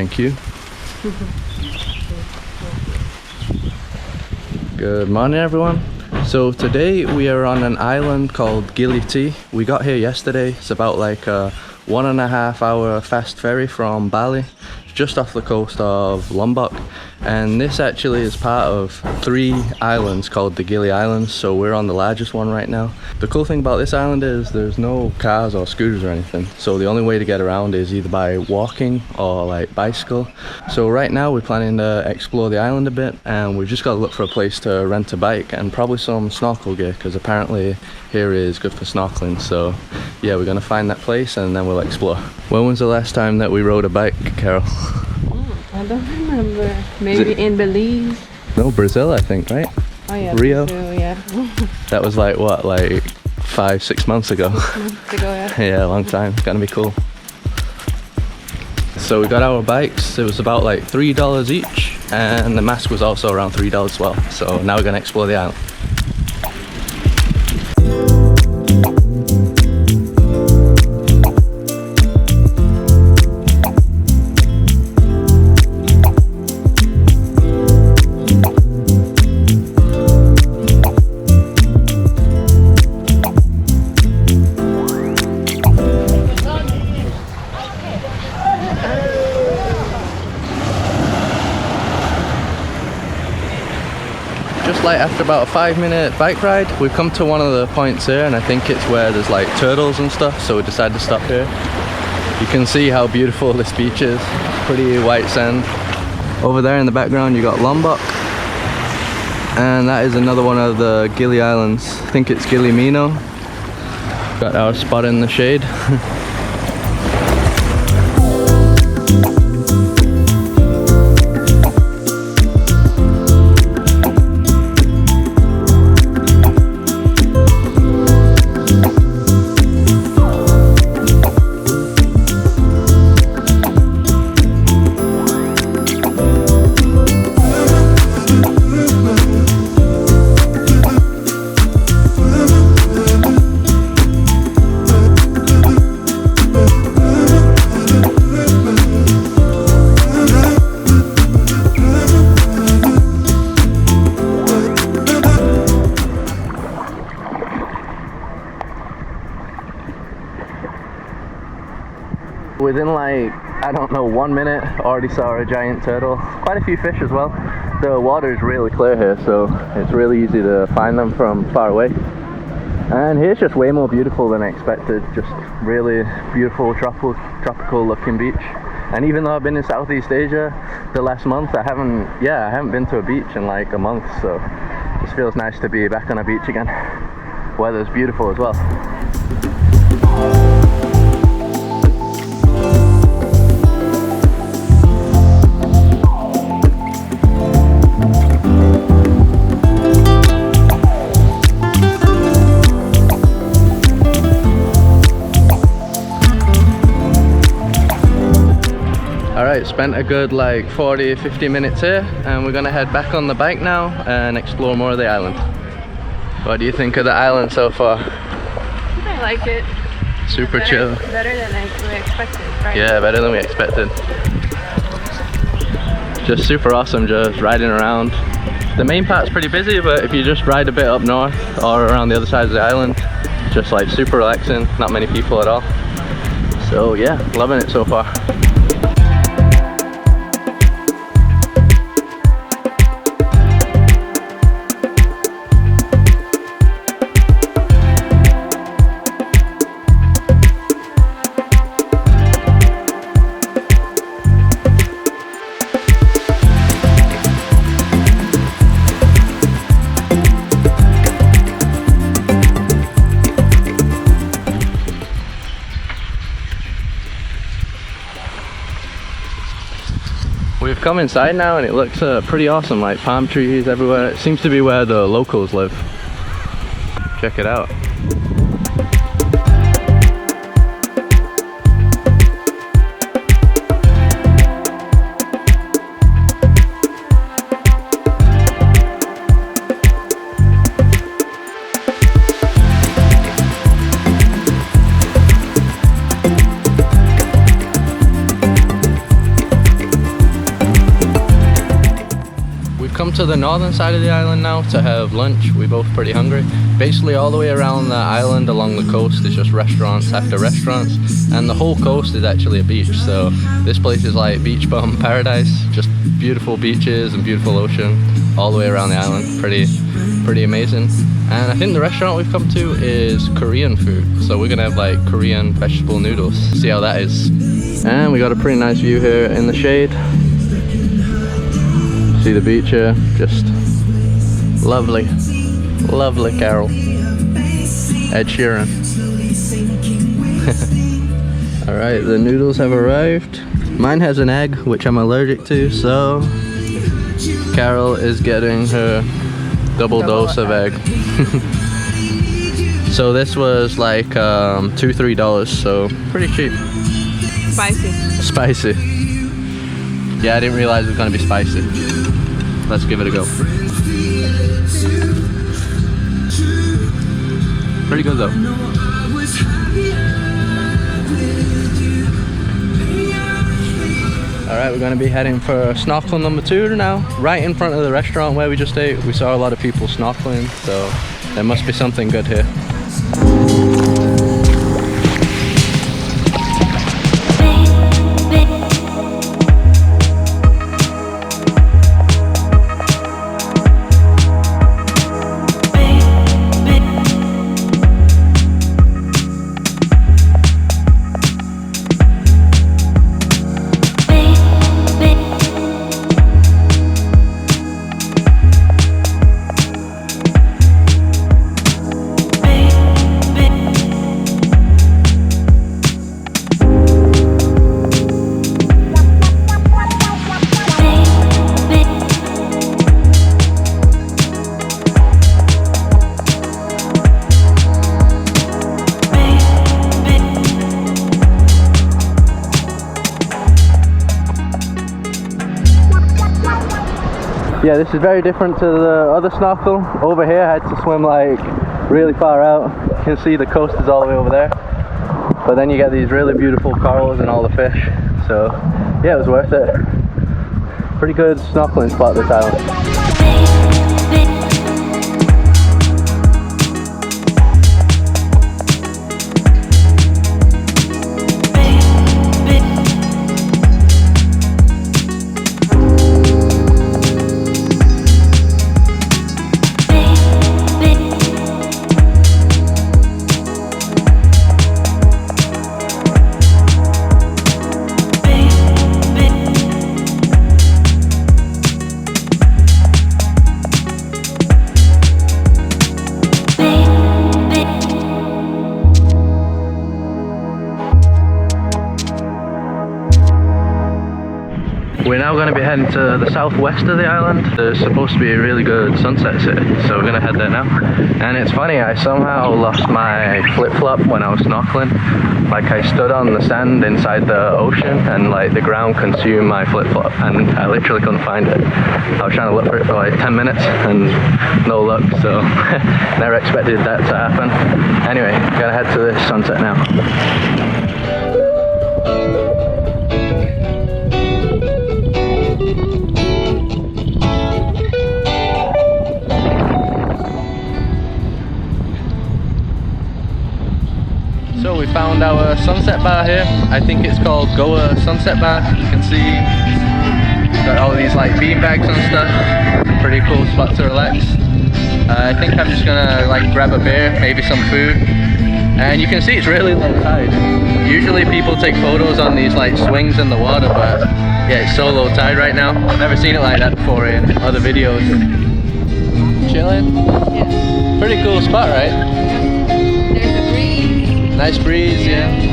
Thank you. Good morning, everyone. So today we are on an island called Gili T. We got here yesterday. It's about like a 1.5 hour fast ferry from Bali, just off the coast of Lombok, and this actually is part of 3 islands called the Gili Islands, so we're on the largest one right now. The cool thing about this island is there's no cars or scooters or anything, so the only way to get around is either by walking or like bicycle. So right now we're planning to explore the island a bit, and we've just got to look for a place to rent a bike and probably some snorkel gear, because apparently here is good for snorkeling. So yeah, we're gonna find that place and then we'll explore. When was the last time that we rode a bike, Carol? I don't remember. Maybe in Belize? No, Brazil, I think, right? Oh yeah, Rio? Brazil, yeah. That was like, what, like 5-6 months ago? 6 months ago, yeah. Yeah, a long time. It's gonna be cool. So we got our bikes. It was about like $3 each, and the mask was also around $3 as well. So now we're gonna explore the island. Just like after about a 5-minute bike ride, we've come to one of the points here, and I think it's where there's like turtles and stuff, so we decided to stop here. You can see how beautiful this beach is. Pretty white sand. Over there in the background you got Lombok, and that is another one of the Gili Islands. I think it's Gili Mino. Got our spot in the shade. Within like, I don't know, 1 minute, already saw a giant turtle. Quite a few fish as well. The water is really clear here, so it's really easy to find them from far away. And here's just way more beautiful than I expected. Just really beautiful tropical looking beach. And even though I've been in Southeast Asia the last month, I haven't been to a beach in like a month, so it just feels nice to be back on a beach again. Weather's beautiful as well. Alright, spent a good like 40-50 minutes here, and we're gonna head back on the bike now and explore more of the island. What do you think of the island so far? I like it. Super chill. Better than we expected, right? Yeah, better than we expected. Just super awesome just riding around. The main part's pretty busy, but if you just ride a bit up north or around the other side of the island, just like super relaxing, not many people at all. So yeah, loving it so far. We've come inside now and it looks pretty awesome, like palm trees everywhere. It seems to be where the locals live. Check it out. to the northern side of the island now to have lunch. We're both pretty hungry. Basically all the way around the island along the coast is just restaurants after restaurants, and the whole coast is actually a beach. So this place is like beach bum paradise, just beautiful beaches and beautiful ocean all the way around the island. Pretty amazing. And I think the restaurant we've come to is Korean food, so we're gonna have like Korean vegetable noodles, see how that is. And we got a pretty nice view here in the shade. See the beach here, just lovely, lovely Carol. Ed Sheeran. Alright, the noodles have arrived. Mine has an egg, which I'm allergic to, so Carol is getting her double dose of egg. So this was like $2-3, so pretty cheap. Spicy. Yeah, I didn't realize it was gonna be spicy. Let's give it a go. Pretty good though. Alright, we're going to be heading for snorkel number 2 now. Right in front of the restaurant where we just ate. We saw a lot of people snorkeling, so there must be something good here. Yeah, this is very different to the other snorkel. Over here I had to swim like really far out. You can see the coast is all the way over there. But then you get these really beautiful corals and all the fish. So yeah, it was worth it. Pretty good snorkeling spot this island. We're now going to be heading to the southwest of the island. There's supposed to be a really good sunset city, so we're going to head there now. And it's funny, I somehow lost my flip-flop when I was snorkeling. Like I stood on the sand inside the ocean and like the ground consumed my flip-flop and I literally couldn't find it. I was trying to look for it for like 10 minutes and no luck, so never expected that to happen. Anyway, gonna head to the sunset now. So we found our sunset bar here. I think it's called Goa Sunset Bar. You can see got all these like bean bags and stuff. Pretty cool spot to relax. I think I'm just gonna like grab a beer, maybe some food. And you can see it's really low tide. Usually people take photos on these like swings in the water, but yeah, it's so low tide right now. I've never seen it like that before in other videos. Chilling? Yeah. Pretty cool spot, right? Nice breeze, yeah.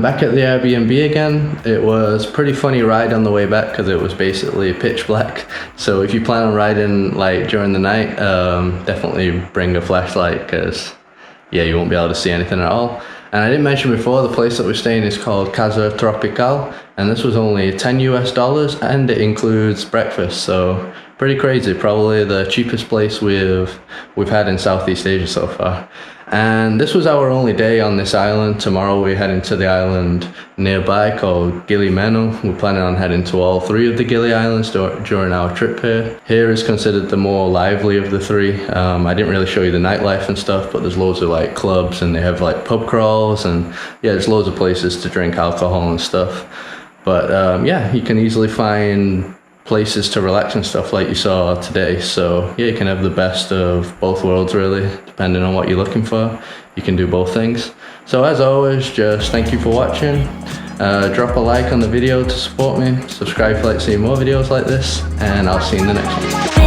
I'm back at the Airbnb again. It was a pretty funny ride on the way back because it was basically pitch black. So if you plan on riding like during the night, definitely bring a flashlight because yeah, you won't be able to see anything at all. And I didn't mention before, the place that we're staying is called Casa Tropical, and this was only $10 US, and it includes breakfast. So pretty crazy. Probably the cheapest place we've had in Southeast Asia so far. And this was our only day on this island. Tomorrow we're heading to the island nearby called Gili T. We're planning on heading to all 3 of the Gili Islands during our trip here. Here is considered the more lively of the 3. I didn't really show you the nightlife and stuff, but there's loads of like clubs and they have like pub crawls and yeah, there's loads of places to drink alcohol and stuff. But yeah, you can easily find places to relax and stuff like you saw today. So yeah, you can have the best of both worlds really, depending on what you're looking for. You can do both things. So as always, just thank you for watching. Drop a like on the video to support me. Subscribe if you'd like to see more videos like this, and I'll see you in the next one.